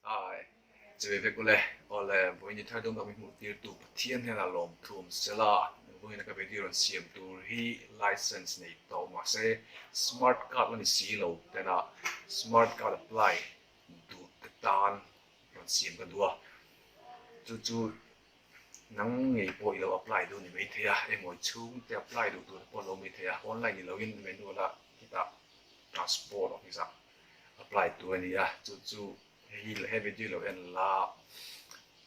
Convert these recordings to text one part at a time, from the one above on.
ai chơi về cô lệ ole bôi như thay đông đặc biệt một tiêu tụ thiên hay là lồng thùng sẽ là bôi như cái về tiêu xiêm tu hi license này tàu mà sẽ smart card là xí lâu thế là smart card apply tụ cái tan rồi xiêm cái đua chú nắng ngày bôi lâu apply đồ này mấy thế à em ngồi chung để apply đồ tụ bôi lâu mấy thế à online thì lâu in menu là kita transport hoặc gì applyตัวนี้อ่ะจู่ๆให้ไปดูแล้วเอ็นละ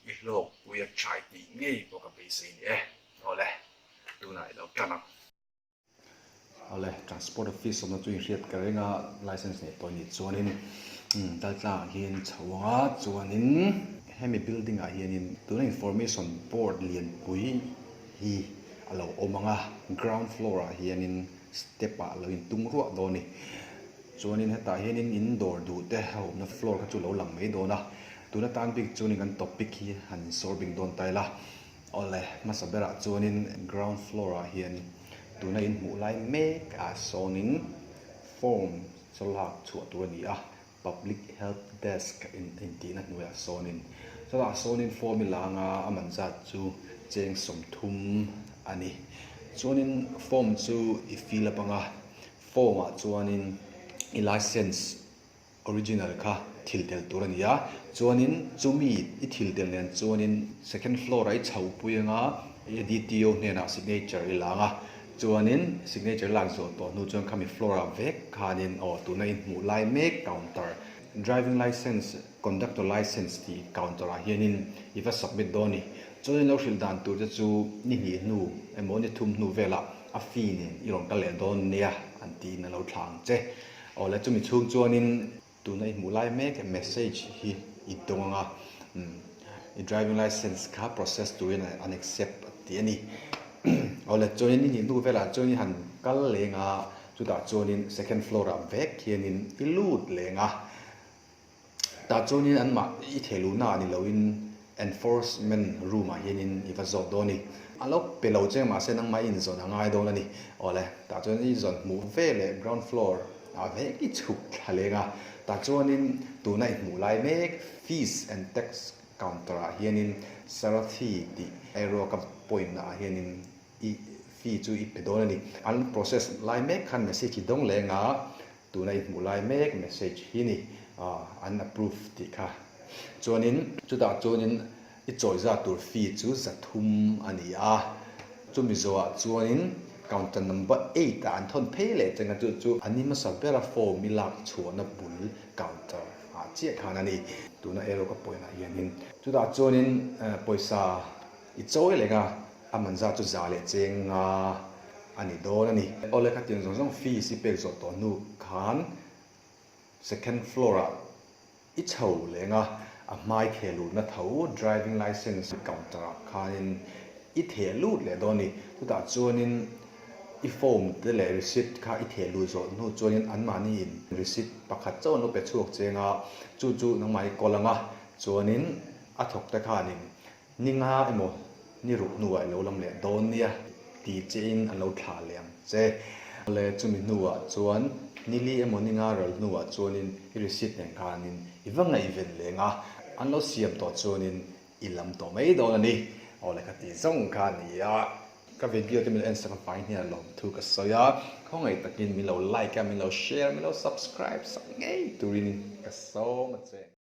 อีโลกกูอยากใช้ดีง่ายกว่ากับไปสิ่งนี้เอาเลยดูหน่อยแล้วกันนะเอาเลย transport office สมมติเรียกกันเรื่อง license เนี่ยตัวนี้ส่วนนี้ด้านล่างเห็นชาวาส่วนนี้ให้มี building อ่ะเห็นตัวนี้ information board เรียนปุ๋ยฮีเราเอามังอ่ะ ground floor อ่ะเห็น step อ่ะเราเห็นตุ้งรั่วตัวนี้ส่วนนี้ให้ตาเห็นindoor ดูแต่เอาใน floor ก็จุดเราหลังไม่โดนนะตัวนั้นตามปิกส่วนนี้กัน topic ที่หัน sorbing โดนไตละเอาเลยมาสับเบระส่วนนี้ ground floor อ่ะเห็นตัวนั้นหมู่ไล่เมกส่วนนี้ form สลักชัวตัวนี้อ่ะ public help desk อินทีนั่นหน่วยส่วนนี้สลักส่วนนี้ form มีหลังอ่ะมันจะจู่แจ้งสมทุมอันนี้ส่วนนี้ form จู่อีฟิลปังอ่ะ form อ่ะส่วนนี้license original ค่ะทิลเดลตัวนี้อ่ะส่วนนี้จูมีอีทิลเดลเนี่ยส่วนนี้ second floor ไอ้ชาวปุยงอ่ะ DTO เนี่ยนะ signature อีหลังอ่ะส่วนนี้ signature หลังส่วนตัวนู้นจนเขามี floor เวกค่ะนี่ตัวนี้หมู่ไลน์เมก counter driving license conductor license ที่ counter อ่ะเฮียนี่อีว่า submit ตัวนี้ส่วนนี้เราฟิลดันตัวจะจูนี่เห็นนู่ไอ้โมนี่ทุ่มนู่เวลาอ่ะฟีนี่อีหลงกันเลยตัวเนี่ยอันที่นั่นเราทางเจ้เอาแล้วจะมีช่วงจวนนี้ตัวในหมู่ไล่เมก message ที่อีตรงอ่ะdriving license ค่ะ process ตัวนี้ unaccept ที่นี่เอาแล้วจวนนี้ดูเวลาจวนนี้หันกันเลยอ่ะจุดต่อจวนนี้ second floor อ่ะเวกเฮียนี่อีลูดเลยอ่ะแต่จวนนี้อันมาอีเทลูน่านี่เราอิน enforcement room อ่ะเฮียนี่อีว่าจอดตัวนี้อันแล้วเป็นเราเจ้ามาเส้นนั่งไม่อินส่วนง่ายตัวนั้นนี่เอาเลยแต่จวนนี้ส่วนหมู่เวเลย ground floorเวกฉุกทะเลงอ่ะแต่จวนนี้ตัวในหมู่ไลเมก fees and tax counter เฮียนินสารที่ที่ไอโรกับ point เฮียนินอีฟีจูอีเปโดนนี่อัน process ไลเมกคัน message ดงเลงอ่ะตัวในหมู่ไลเมก message ที่นี่อัน approve ที่ค่ะจวนนี้จุดต่อจวนนี้อีจอยจะตัวฟีจูจะทุ่มอันนี้อ่ะจุดมิโซะจวนนี้counter number 8อันทนเพลเลยจังกันจู่อันนี้มันสับเปร์โฟมีหลักชวนนับบุญ counter เจี๊ยขานันนี่ตัวนั้นเอโรก็ป่วยนะเฮียนินจู่ตาจวนนี้ป่วยซาอีโจ้เลยก็อามันจะจู่จ่าเลยเจงอันนี้โดนนี่เอาเลยครับที่เราต้องฟีสิเปิกตัวนู้ขาน second floor อีเช่าเลยก็ไม่เทลูนะเท่า driving license counter ขานอีเทลูเลยโดนนี่จู่ตาจวนนี้อีโฟมเดลรีสิตค่ะอีเทลูโซนู่จวนอันมานี่รีสิตปักขัดเจ้าโนเป็ดช่วงเจงอ่ะจู่น้องไม้กอลังอ่ะจวนนี้อัฐกแต่ข้านี่นิ่งอ่ะไอ้โมนี่รุกนัวเราลำเลียโดนเนี่ยตีเจนอันเราถ่าเลียมเจเลยจุมีนัวจวนนี่ลีไอ้โมนิ่งอ่ะเรานัวจวนนี้รีสิตเนี่ยข้านี่อีวังไงเวนเลยอ่ะอันเราเสียมต่อจวนนี้อีลำต่อไม่โดนนี่เอาเลยครับที่ส่งข้านี่อ่ะก็วิดีโอที่มีเอ็นสกัดไฟเนี่ยลองถูกกับสอยข้องไอ้ตะกินมีเราไลค์กันมีเราแชร์มีเรา subscribe สักไงตัวนี้กับโซ่มาเจ